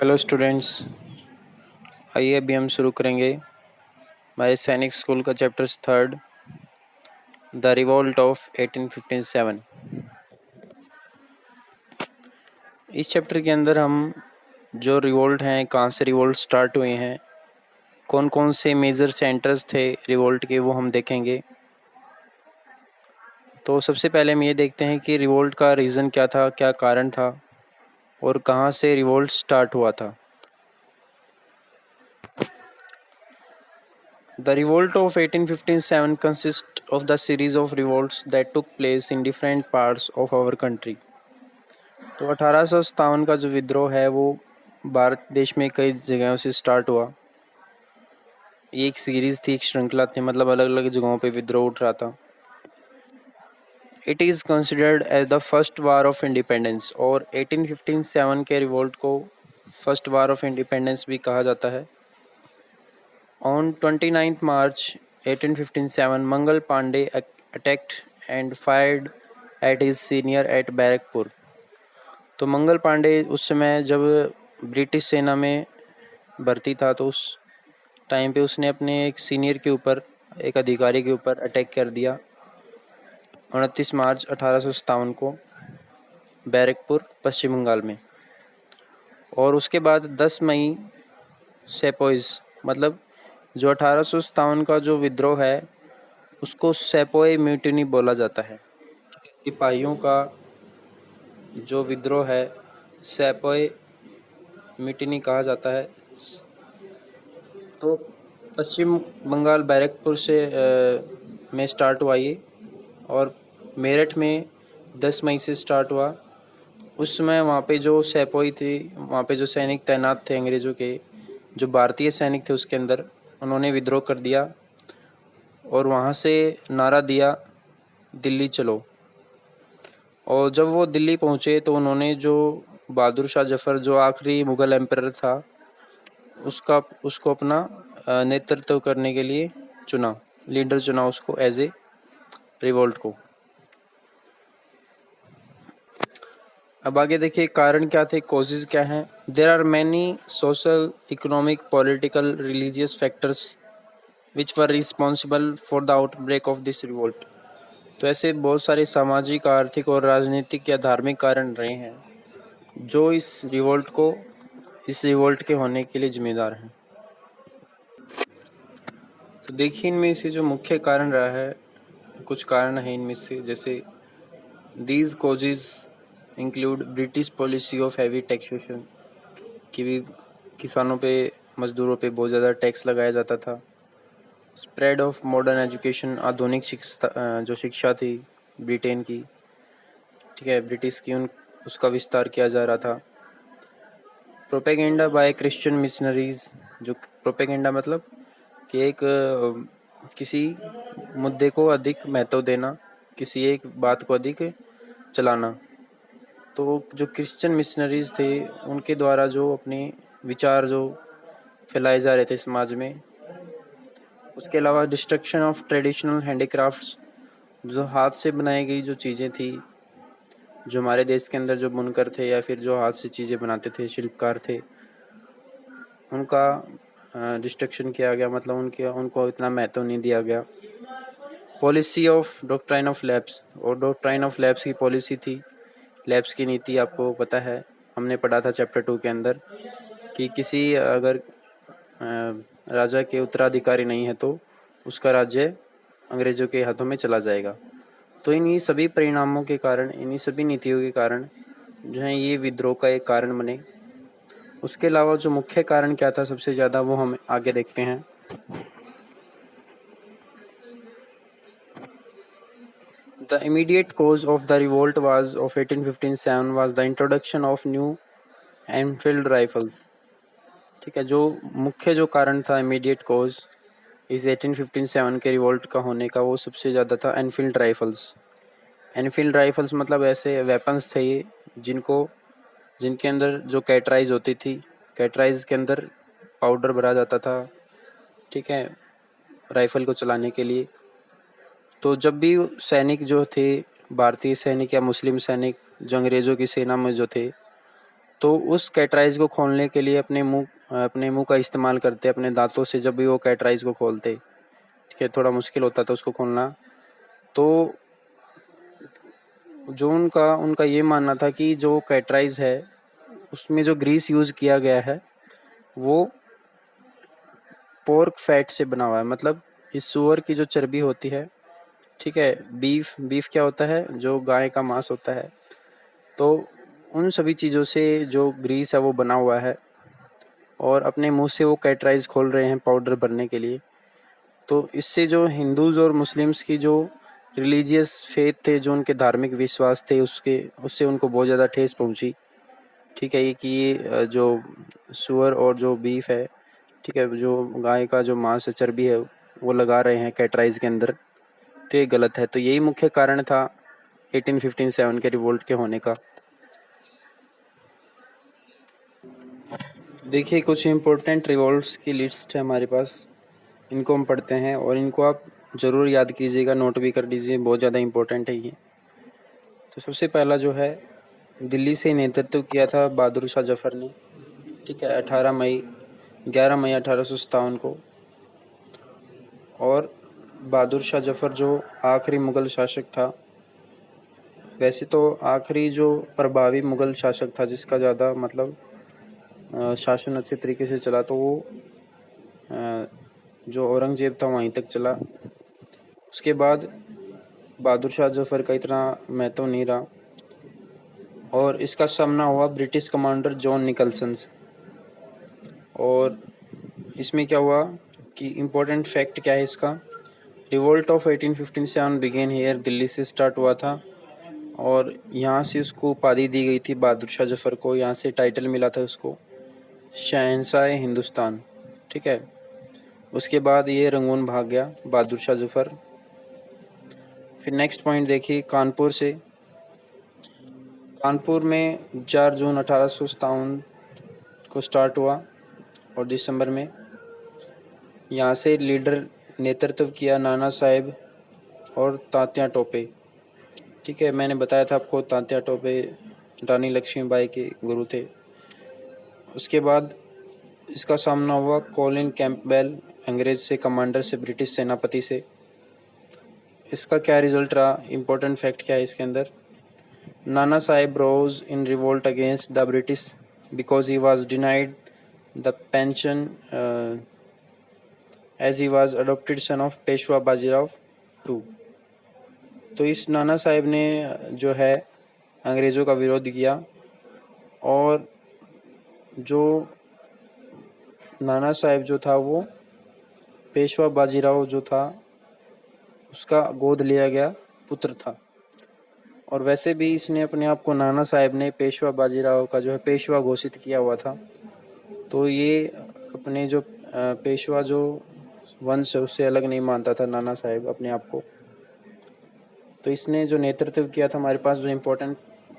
Hello students, आइए अभी हम शुरू करेंगे हमारे सैनिक स्कूल का chapters third, the revolt of 1857। इस चैप्टर के अंदर हम जो रिवोल्ट हैं, कहाँ से रिवोल्ट स्टार्ट हुए हैं, कौन कौन से मेजर सेंटर्स थे रिवोल्ट के, वो हम देखेंगे। तो सबसे पहले हम ये देखते हैं कि रिवोल्ट का रीज़न क्या था, क्या कारण था और कहाँ से रिवोल्ट स्टार्ट हुआ था। The revolt of 1857 consists of the series of revolts that took place in different parts of our country. तो 1857 का जो विद्रोह है वो भारत देश में कई जगहों से स्टार्ट हुआ। ये एक सीरीज थी, एक श्रृंखला थी, मतलब अलग अलग जगहों पे विद्रोह उठ रहा था। It is considered as the first war of independence, और 1857 के रिवोल्ट को फर्स्ट वार ऑफ इंडिपेंडेंस भी कहा जाता है। On 29th March 1857, Mangal Pandey attacked and fired at his senior at Barrackpore. तो मंगल पांडे उस समय जब ब्रिटिश सेना में भर्ती था, तो उस टाइम पे उसने अपने एक सीनियर के ऊपर, एक अधिकारी के ऊपर अटैक कर दिया 29 मार्च 1857 को बैरकपुर, पश्चिम बंगाल में। और उसके बाद 10 मई सेपोइस, मतलब जो 1857 का जो विद्रोह है उसको सेपोई म्यूटिनी बोला जाता है। सिपाहियों का जो विद्रोह है सेपोई म्यूटिनी कहा जाता है। तो पश्चिम बंगाल बैरकपुर से में स्टार्ट हुआ ये, और मेरठ में 10 मई से स्टार्ट हुआ। उस समय वहाँ पे जो सेपोई थी, वहाँ पे जो सैनिक तैनात थे अंग्रेज़ों के, जो भारतीय सैनिक थे उसके अंदर, उन्होंने विद्रोह कर दिया और वहाँ से नारा दिया, दिल्ली चलो। और जब वो दिल्ली पहुँचे तो उन्होंने जो बहादुर शाह जफ़र, जो आखिरी मुग़ल एम्परर था, उसको अपना नेतृत्व करने के लिए चुना, लीडर चुना उसको एज ए रिवोल्ट को। अब आगे देखिए कारण क्या थे, कॉजेज़ क्या हैं। There are many social, economic, political, religious factors which were responsible for the outbreak of this revolt. तो ऐसे बहुत सारे सामाजिक, आर्थिक और राजनीतिक या धार्मिक कारण रहे हैं जो इस रिवोल्ट के होने के लिए जिम्मेदार हैं। तो देखिए इनमें से जो मुख्य कारण रहा है, कुछ कारण हैं इनमें से, जैसे these causes include British policy of heavy taxation, कि भी किसानों पे, मजदूरों पे बहुत ज़्यादा टैक्स लगाया जाता था। स्प्रेड ऑफ मॉडर्न एजुकेशन, आधुनिक जो शिक्षा थी ब्रिटेन की, ठीक है, ब्रिटिश की, उसका विस्तार किया जा रहा था। प्रोपेगेंडा बाय क्रिश्चियन मिशनरीज, जो प्रोपेगेंडा मतलब कि एक किसी मुद्दे को अधिक महत्व देना, किसी एक बात को अधिक चलाना। तो जो क्रिश्चियन मिशनरीज थे उनके द्वारा जो अपने विचार जो फैलाए जा रहे थे समाज में। उसके अलावा डिस्ट्रक्शन ऑफ ट्रेडिशनल हैंडीक्राफ्ट्स, जो हाथ से बनाई गई जो चीज़ें थी, जो हमारे देश के अंदर जो बुनकर थे या फिर जो हाथ से चीज़ें बनाते थे, शिल्पकार थे, उनका डिस्ट्रक्शन किया गया, मतलब उनको इतना महत्व नहीं दिया गया। Policy of doctrine of labs, और डॉक्ट्राइन ऑफ लैब्स की पॉलिसी थी, लैब्स की नीति आपको पता है, हमने पढ़ा था चैप्टर 2 के अंदर, कि किसी अगर राजा के उत्तराधिकारी नहीं है तो उसका राज्य अंग्रेज़ों के हाथों में चला जाएगा। तो इन्हीं सभी परिणामों के कारण, इन्हीं सभी नीतियों के कारण जो है ये विद्रोह का एक कारण बने। उसके अलावा जो मुख्य कारण क्या था सबसे ज़्यादा, वो हम आगे देखते हैं। The immediate cause of the revolt was of 1857 was the introduction of new Enfield rifles। ठीक है, जो मुख्य जो कारण था, इमीडिएट कॉज इस 1857 के रिवोल्ट का होने का, वो सबसे ज़्यादा था एनफील्ड राइफल्स। एनफील्ड राइफल्स मतलब ऐसे वेपन्स थे ये जिनके अंदर जो कैटराइज होती थी, कैटराइज के अंदर पाउडर भरा जाता था, ठीक है, राइफल को चलाने के लिए। तो जब भी सैनिक जो थे, भारतीय सैनिक या मुस्लिम सैनिक जो अंग्रेज़ों की सेना में जो थे, तो उस कैटराइज को खोलने के लिए अपने मुंह का इस्तेमाल करते, अपने दांतों से जब भी वो कैटराइज को खोलते, ठीक है, थोड़ा मुश्किल होता था उसको खोलना। तो जो उनका उनका ये मानना था कि जो कैटराइज है उसमें जो ग्रीस यूज़ किया गया है वो पोर्क फैट से बना हुआ है, मतलब कि सूअर की जो चर्बी होती है, ठीक है, बीफ बीफ क्या होता है, जो गाय का मांस होता है, तो उन सभी चीज़ों से जो ग्रीस है वो बना हुआ है। और अपने मुंह से वो कैटराइज खोल रहे हैं पाउडर भरने के लिए। तो इससे जो हिंदूज़ और मुस्लिम्स की जो रिलीजियस फेथ थे, जो उनके धार्मिक विश्वास थे, उससे उनको बहुत ज़्यादा ठेस पहुंची। ठीक है, ये कि ये जो सूअर और जो बीफ है, ठीक है, जो गाय का जो मांस है, चर्बी है, वो लगा रहे हैं कैटराइज के अंदर, तो ये गलत है। तो यही मुख्य कारण था 1857 के रिवोल्ट के होने का। देखिए, कुछ इम्पोर्टेंट रिवोल्ट्स की लिस्ट है हमारे पास, इनको हम पढ़ते हैं और इनको आप ज़रूर याद कीजिएगा, नोट भी कर लीजिए, बहुत ज़्यादा इम्पोर्टेंट है ये। तो सबसे पहला जो है, दिल्ली से नेतृत्व किया था बहादुर शाह जफ़र ने, ठीक है, 11 मई 1857 को। और बहादुर शाह जफ़र जो आखिरी मुग़ल शासक था, वैसे तो आखिरी जो प्रभावी मुग़ल शासक था जिसका ज़्यादा मतलब शासन अच्छे तरीके से चला, तो वो जो औरंगज़ेब था वहीं तक चला। उसके बाद बहादुर शाह जफ़र का इतना महत्व नहीं रहा और इसका सामना हुआ ब्रिटिश कमांडर जॉन निकलसन से। और इसमें क्या हुआ कि इम्पोर्टेंट फैक्ट क्या है इसका, revolt of 1857 began here, Delhi से स्टार्ट हुआ था और यहाँ से उसको उपाधि दी गई थी बहादुर शाह जफ़र को, यहाँ से टाइटल मिला था उसको शहंशाह हिंदुस्तान, ठीक है। उसके बाद ये रंगून भाग गया बहादुर शाह जफ़र। फिर नेक्स्ट पॉइंट देखिए, कानपुर में 4 जून 1857 को स्टार्ट हुआ और दिसंबर में यहाँ से लीडर नेतृत्व किया नाना साहेब और तात्या टोपे, ठीक है, मैंने बताया था आपको तात्या टोपे रानी लक्ष्मीबाई के गुरु थे। उसके बाद इसका सामना हुआ कॉलिन कैंपबेल, अंग्रेज से कमांडर से, ब्रिटिश सेनापति से। इसका क्या रिजल्ट रहा, इम्पोर्टेंट फैक्ट क्या है इसके अंदर, Nana Sahib rose in revolt against the British because he was denied the pension as he was adopted son of Peshwa Bajirao too. तो इस नाना साहेब ने जो है अंग्रेज़ों का विरोध किया और जो नाना साहेब जो था वो पेशवा बाजीराव जो था उसका गोद लिया गया पुत्र था। और वैसे भी इसने अपने आप को, नाना साहेब ने पेशवा बाजीराव का जो है पेशवा घोषित किया हुआ था। तो ये अपने जो पेशवा जो वंश है उससे अलग नहीं मानता था नाना साहेब अपने आप को। तो इसने जो नेतृत्व किया था, हमारे पास जो इम्पोर्टेंट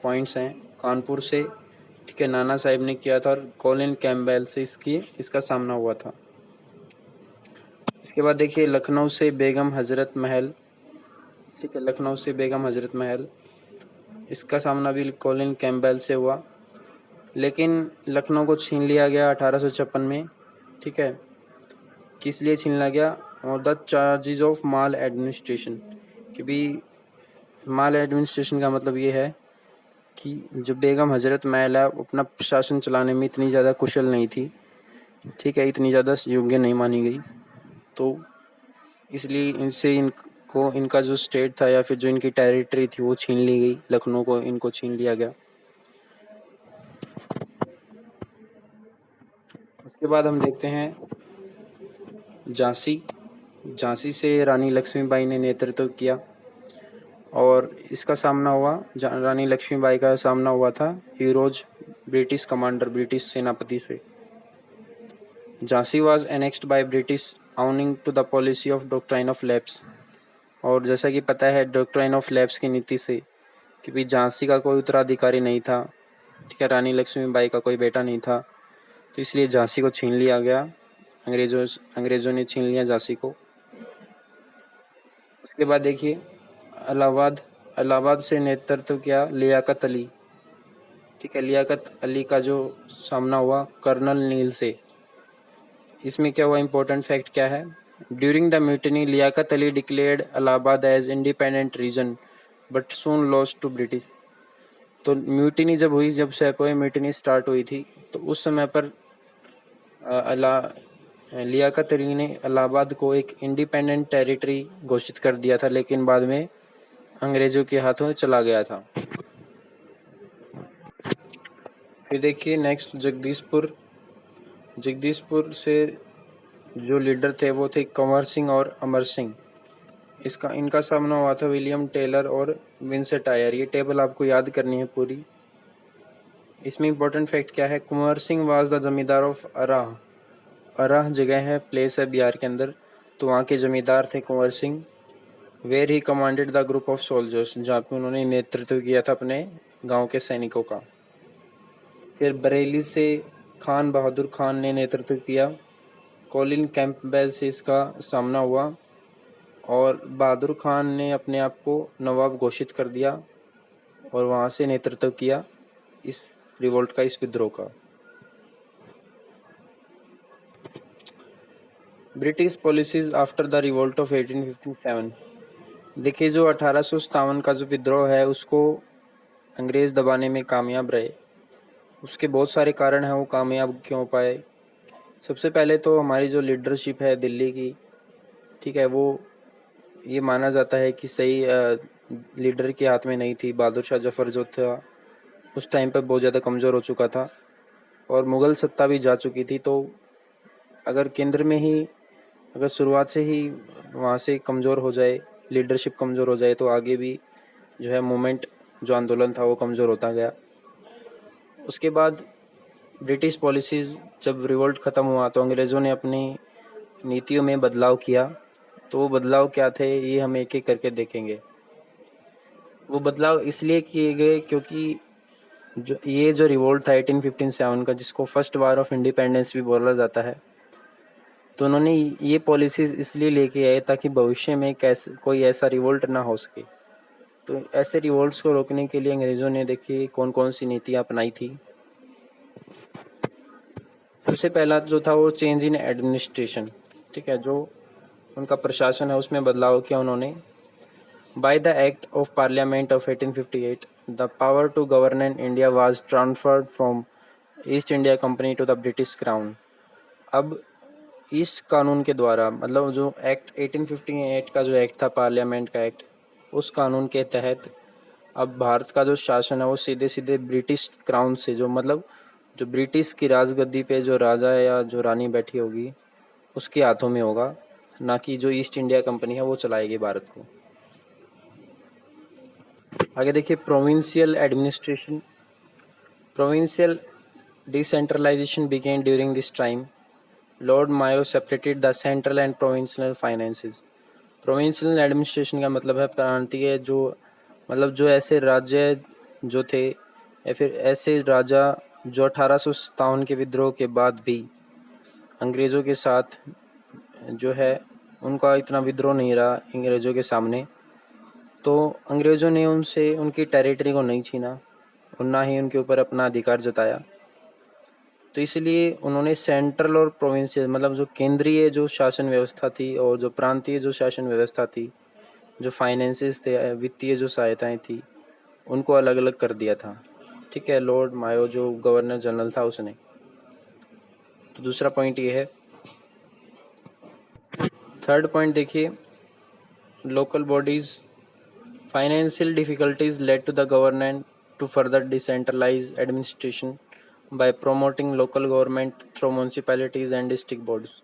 पॉइंट्स हैं, कानपुर से, ठीक है, नाना साहेब ने किया था और कॉलिन कैम्पबेल से इसका सामना हुआ था। इसके बाद देखिए लखनऊ से बेगम हजरत महल, ठीक है, लखनऊ से बेगम हजरत महल, इसका सामना भी कॉलिन कैम्पबेल से हुआ, लेकिन लखनऊ को छीन लिया गया 1856 में, ठीक है। किस लिए छीन लिया गया, और the charges of mall administration, कि भी माल एडमिनिस्ट्रेशन का मतलब ये है कि जो बेगम हजरत महल है अपना प्रशासन चलाने में इतनी ज़्यादा कुशल नहीं थी, ठीक है, इतनी ज़्यादा योग्य नहीं मानी गई, तो इसलिए इनका जो स्टेट था या फिर जो इनकी टेरिटरी थी वो छीन ली गई, लखनऊ को इनको छीन लिया गया। उसके बाद हम देखते हैं झांसी से रानी लक्ष्मीबाई ने नेतृत्व किया और इसका सामना हुआ, रानी लक्ष्मीबाई का सामना हुआ था हीरोज ब्रिटिश कमांडर, ब्रिटिश सेनापति से। Jhansi was annexed by British owing to the policy of doctrine of lapse. और जैसा कि पता है डॉक्ट्राइन ऑफ लैप्स की नीति से कि भाई झांसी का कोई उत्तराधिकारी नहीं था, ठीक है, रानी लक्ष्मीबाई का कोई बेटा नहीं था, तो इसलिए झांसी को छीन लिया गया, अंग्रेज़ों ने छीन लिया झांसी को। उसके बाद देखिए इलाहाबाद से नेतृत्व किया लियाकत अली, ठीक है, लियाकत अली का जो सामना हुआ कर्नल नील से। इसमें क्या हुआ, इम्पोर्टेंट फैक्ट क्या है, during the mutiny Liaqat Ali declared Allahabad as independent region but soon lost to British. तो म्यूटिनी जब हुई, जब सेपोई म्यूटिनी स्टार्ट हुई थी, तो उस समय पर लियाकत अली ने इलाहाबाद को एक इंडिपेंडेंट टेरिटरी घोषित कर दिया था, लेकिन बाद में अंग्रेजों के हाथों चला गया था। फिर देखिए नेक्स्ट, जगदीशपुर। जगदीशपुर से जो लीडर थे वो थे कंवर सिंह और अमर सिंह। इनका सामना हुआ था विलियम टेलर और विंसेंट आयर। ये टेबल आपको याद करनी है पूरी। इसमें इंपॉर्टेंट फैक्ट क्या है, कुंवर सिंह वाज द जमींदार ऑफ अराह। अराह जगह है, प्लेस है बिहार के अंदर, तो वहाँ के जमींदार थे Kunwar Singh. Where he commanded the group of soldiers, जहाँ पे उन्होंने नेतृत्व किया था अपने गांव के सैनिकों का। फिर बरेली से खान बहादुर खान ने नेतृत्व किया। कॉलिन कैंपबेल से इसका सामना हुआ और बहादुर खान ने अपने आप को नवाब घोषित कर दिया और वहाँ से नेतृत्व किया इस रिवोल्ट का, इस विद्रोह का। British policies after the revolt of 1857। देखिए, जो 1857 का जो विद्रोह है उसको अंग्रेज दबाने में कामयाब रहे। उसके बहुत सारे कारण हैं, वो कामयाब क्यों पाए। सबसे पहले तो हमारी जो लीडरशिप है दिल्ली की, ठीक है, वो ये माना जाता है कि सही लीडर के हाथ में नहीं थी। बहादुर शाह जफर जो था उस टाइम पर बहुत ज़्यादा कमज़ोर हो चुका था और मुग़ल सत्ता भी जा चुकी थी। तो अगर केंद्र में ही, अगर शुरुआत से ही वहाँ से कमज़ोर हो जाए, लीडरशिप कमज़ोर हो जाए, तो आगे भी जो है मूवमेंट, जो आंदोलन था वो कमज़ोर होता गया। उसके बाद ब्रिटिश पॉलिसीज़, जब रिवोल्ट ख़त्म हुआ तो अंग्रेज़ों ने अपनी नीतियों में बदलाव किया। तो वो बदलाव क्या थे, ये हम एक एक करके देखेंगे। वो बदलाव इसलिए किए गए क्योंकि जो रिवोल्ट था 1857 का, जिसको फर्स्ट वार ऑफ इंडिपेंडेंस भी बोला जाता है, तो उन्होंने ये पॉलिसीज़ इसलिए लेके आए ताकि भविष्य में कैसे कोई ऐसा रिवोल्ट ना हो सके। तो ऐसे रिवोल्ट्स को रोकने के लिए अंग्रेज़ों ने देखिए कौन कौन सी नीतियाँ अपनाई थी। सबसे पहला जो था वो चेंज इन एडमिनिस्ट्रेशन, ठीक है, जो उनका प्रशासन है उसमें बदलाव किया उन्होंने। By the act of parliament of 1858 the power to govern in India was transferred from East India company to the British crown. अब इस कानून के द्वारा, मतलब जो एक्ट 1858 का जो एक्ट था, पार्लियामेंट का एक्ट, उस कानून के तहत अब भारत का जो शासन है वो सीधे सीधे ब्रिटिश क्राउन से, जो मतलब जो ब्रिटिश की राजगद्दी पे जो राजा या जो रानी बैठी होगी उसके हाथों में होगा, ना कि जो ईस्ट इंडिया कंपनी है वो चलाएगी भारत को। आगे देखिए, provincial administration. Provincial decentralisation began during this time. Lord Mayo separated the central and provincial finances. Provincial administration का मतलब है प्रांतीय, जो मतलब जो ऐसे राज्य जो थे या फिर ऐसे राजा जो 1857 के विद्रोह के बाद भी अंग्रेज़ों के साथ जो है उनका इतना विद्रोह नहीं रहा अंग्रेज़ों के सामने, तो अंग्रेज़ों ने उनसे उनकी टेरिटरी को नहीं छीना और ना ही उनके ऊपर अपना अधिकार जताया। तो इसलिए उन्होंने सेंट्रल और प्रोविंशियल, मतलब जो केंद्रीय जो शासन व्यवस्था थी और जो प्रांतीय जो शासन व्यवस्था थी, जो फाइनेंसेस थे, वित्तीय जो सहायताएं थी, उनको अलग अलग कर दिया था। ठीक है, लॉर्ड मायो जो गवर्नर जनरल था उसने। तो दूसरा पॉइंट ये है। थर्ड पॉइंट देखिए, local bodies financial difficulties led to the government to further decentralise administration by promoting local government through municipalities and district boards.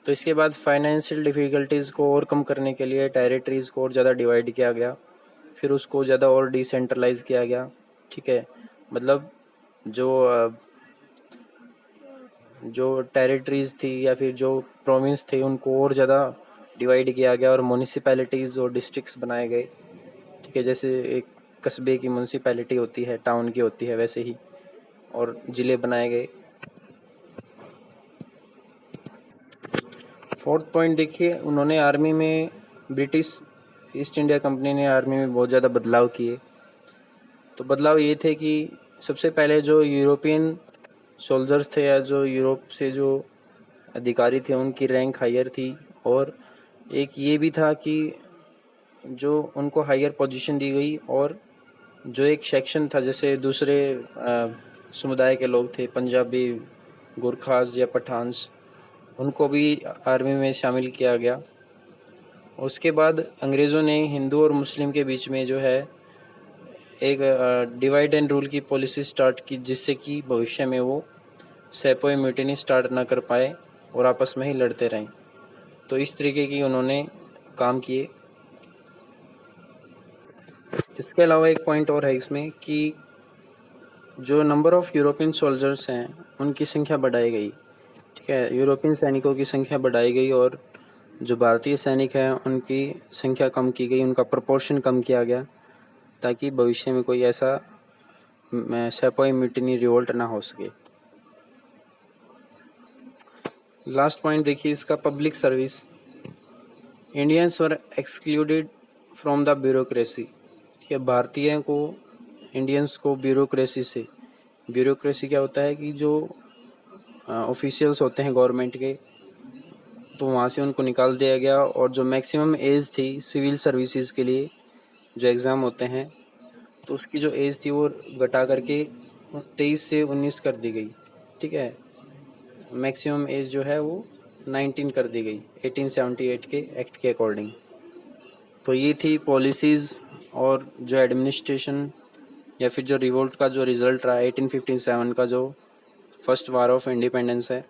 तो इसके बाद फाइनेंशियल डिफ़िकल्टीज़ को और कम करने के लिए टेरिटरीज़ को और ज़्यादा डिवाइड किया गया, फिर उसको ज़्यादा और डिसेंट्रलाइज किया गया। ठीक है, मतलब जो टेरिटरीज़ थी या फिर जो प्रोविंस थे उनको और ज़्यादा डिवाइड किया गया और म्यूनिसिपैलिटीज़ और डिस्ट्रिक्ट्स बनाए गए। ठीक है, जैसे एक कस्बे की म्यूनिसिपैलिटी होती है, टाउन की होती है, वैसे ही और ज़िले बनाए गए। फोर्थ पॉइंट देखिए, उन्होंने आर्मी में, ब्रिटिश ईस्ट इंडिया कंपनी ने आर्मी में बहुत ज़्यादा बदलाव किए। तो बदलाव ये थे कि सबसे पहले जो यूरोपियन सोल्जर्स थे या जो यूरोप से जो अधिकारी थे उनकी रैंक हायर थी, और एक ये भी था कि जो उनको हायर पोजीशन दी गई, और जो एक सेक्शन था जैसे दूसरे समुदाय के लोग थे, पंजाबी, गुरखास या पठान्स, उनको भी आर्मी में शामिल किया गया। उसके बाद अंग्रेज़ों ने हिंदू और मुस्लिम के बीच में जो है एक डिवाइड एंड रूल की पॉलिसी स्टार्ट की, जिससे कि भविष्य में वो सेपोई म्यूटिनी स्टार्ट ना कर पाए और आपस में ही लड़ते रहें। तो इस तरीके की उन्होंने काम किए। इसके अलावा एक पॉइंट और है इसमें कि जो नंबर ऑफ़ यूरोपियन सोल्जर्स हैं उनकी संख्या बढ़ाई गई। ठीक है, यूरोपियन सैनिकों की संख्या बढ़ाई गई और जो भारतीय सैनिक हैं उनकी संख्या कम की गई, उनका प्रोपोर्शन कम किया गया, ताकि भविष्य में कोई ऐसा सेपोई म्यूटिनी रिवोल्ट ना हो सके। लास्ट पॉइंट देखिए इसका, public service. Indians were excluded from the bureaucracy. ठीक है, भारतीय को, इंडियंस को ब्यूरोक्रेसी से, ब्यूरोक्रेसी क्या होता है कि जो ऑफिशियल्स होते हैं गवर्नमेंट के, तो वहाँ से उनको निकाल दिया गया, और जो मैक्सिमम एज थी सिविल सर्विसेज के लिए जो एग्ज़ाम होते हैं, तो उसकी जो एज थी वो घटा करके 23 से 19 कर दी गई। ठीक है, मैक्सिमम एज जो है वो 19 कर दी गई 1878 के एक्ट के अकॉर्डिंग। तो ये थी पॉलिसीज़ और जो एडमिनिस्ट्रेशन या फिर जो रिवोल्ट का जो रिज़ल्ट रहा 1857 का, जो फर्स्ट वार ऑफ इंडिपेंडेंस है।